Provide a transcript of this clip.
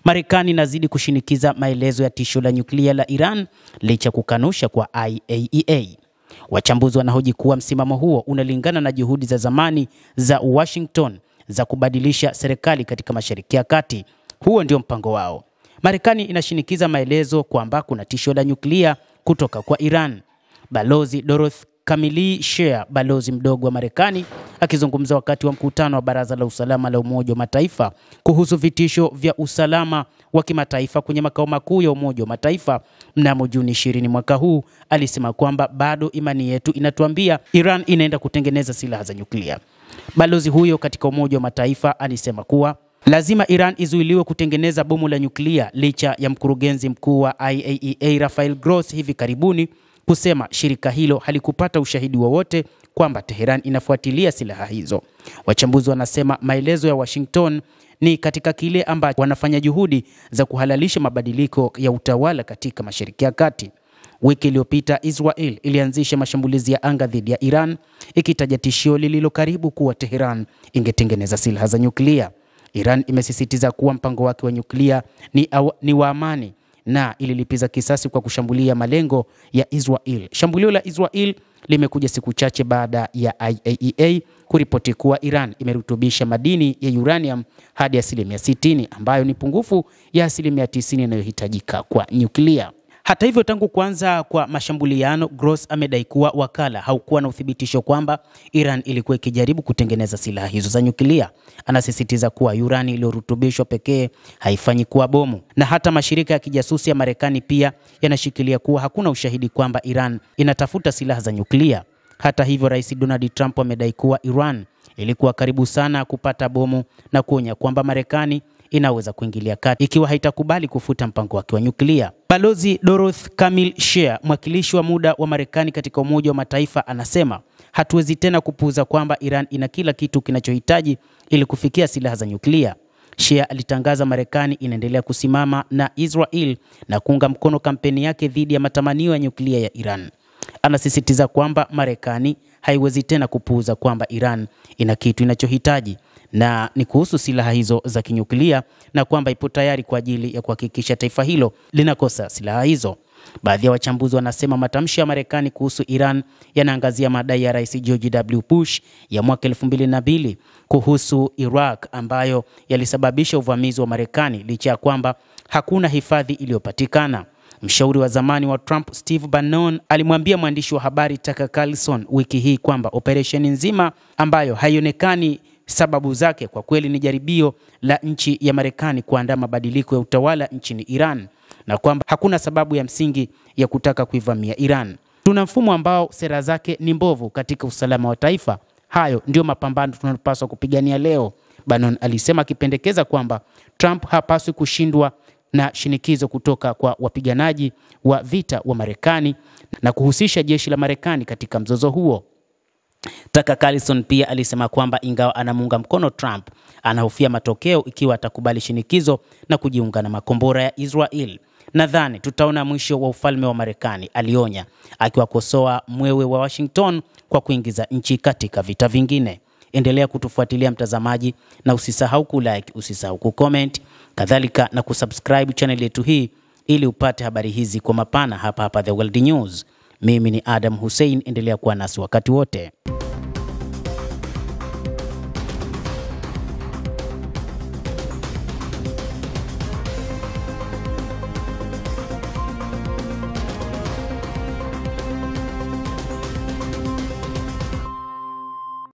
Marekani inazidi kushinikiza maelezo ya tisho la nyuklia la Iran licha kukanusha kwa IAEA. Wachambuzi wanahoji kuwa msimamo huo unalingana na juhudi za zamani za Washington za kubadilisha serikali katika Mashariki ya Kati. Huo ndio mpango wao. Marekani inashinikiza maelezo kwamba kuna tisho la nyuklia kutoka kwa Iran. Balozi Dorothy Camille Shea, balozi mdogo wa Marekani, akizungumza wakati wa mkutano wa Baraza la Usalama la Umoja wa Mataifa kuhusu vitisho vya usalama wa kimataifa kwenye makao makuu ya Umoja wa Mataifa mnamo Juni 20 mwaka huu, alisema kwamba bado imani yetu inatuambia Iran inaenda kutengeneza silaha za nyuklia. Balozi huyo katika Umoja wa Mataifa alisema kuwa lazima Iran izuiliwe kutengeneza bomu la nyuklia licha ya mkurugenzi mkuu wa IAEA Rafael Grossi hivi karibuni kusema shirika hilo halikupata ushahidi wowote kwamba Tehran inafuatilia silaha hizo. Wachambuzi wanasema maelezo ya Washington ni katika kile ambacho wanafanya juhudi za kuhalalisha mabadiliko ya utawala katika Mashariki ya Kati. Wiki iliyopita Israel ilianzisha mashambulizi ya anga dhidi ya Iran, ikitaja tishio lililo karibu kuwa Tehran ingetengeneza silaha za nyuklia. Iran imesisitiza kuwa mpango wake wa nyuklia ni wa amani na ililipiza kisasi kwa kushambulia malengo ya Israel. Shambulio la Israel limekuja siku chache baada ya IAEA kuripoti kuwa Iran imerutubisha madini ya uranium hadi 60%, ambayo ni pungufu ya 90% inayohitajika kwa nyuklia. Hata hivyo, tangu kuanza kwa mashambuliano, Grossi amedai kuwa wakala haukuwa na uthibitisho kwamba Iran ilikuwa ikijaribu kutengeneza silaha hizo za nyuklia. Anasisitiza kuwa urani iliyorutubishwa pekee haifanyi kuwa bomu, na hata mashirika ya kijasusi ya Marekani pia yanashikilia kuwa hakuna ushahidi kwamba Iran inatafuta silaha za nyuklia. Hata hivyo, Rais Donald Trump amedai kuwa Iran ilikuwa karibu sana kupata bomu na kuonya kwamba Marekani inaweza kuingilia kati ikiwa haitakubali kufuta mpango wake wa nyuklia. Balozi Dorothy Camille Shea, mwakilishi wa muda wa Marekani katika Umoja wa Mataifa, anasema hatuwezi tena kupuuza kwamba Iran ina kila kitu kinachohitaji ili kufikia silaha za nyuklia. Shea alitangaza Marekani inaendelea kusimama na Israel na kuunga mkono kampeni yake dhidi ya matamanio ya nyuklia ya Iran. Anasisitiza kwamba Marekani haiwezi tena kupuuza kwamba Iran ina kitu inachohitaji na ni kuhusu silaha hizo za kinyuklia, na kwamba ipo tayari kwa ajili ya kuhakikisha taifa hilo linakosa silaha hizo. Baadhi ya wachambuzi wanasema matamshi ya Marekani kuhusu Iran yanaangazia madai ya Rais George W. Bush ya mwaka 2002 kuhusu Iraq, ambayo yalisababisha uvamizi wa Marekani licha ya kwamba hakuna hifadhi iliyopatikana. Mshauri wa zamani wa Trump, Steve Bannon, alimwambia mwandishi wa habari Tucker Carlson wiki hii kwamba operesheni nzima ambayo haionekani sababu zake kwa kweli ni jaribio la nchi ya Marekani kuandaa mabadiliko ya utawala nchini Iran, na kwamba hakuna sababu ya msingi ya kutaka kuivamia Iran. Tuna mfumo ambao sera zake ni mbovu katika usalama wa taifa. Hayo ndio mapambano tunayopaswa kupigania leo, Bannon alisema, akipendekeza kwamba Trump hapaswi kushindwa na shinikizo kutoka kwa wapiganaji wa vita wa Marekani na kuhusisha jeshi la Marekani katika mzozo huo. Tucker Carlson pia alisema kwamba ingawa anamuunga mkono Trump, anahofia matokeo ikiwa atakubali shinikizo na kujiunga na makombora ya Israel. Nadhani tutaona mwisho wa ufalme wa Marekani, alionya, akiwakosoa mwewe wa Washington kwa kuingiza nchi katika vita vingine. Endelea kutufuatilia mtazamaji, na usisahau kulike, usisahau kucomment, kadhalika na kusubscribe channel yetu hii ili upate habari hizi kwa mapana hapa The World News. Mimi ni Adam Hussein, endelea kuwa nasi wakati wote.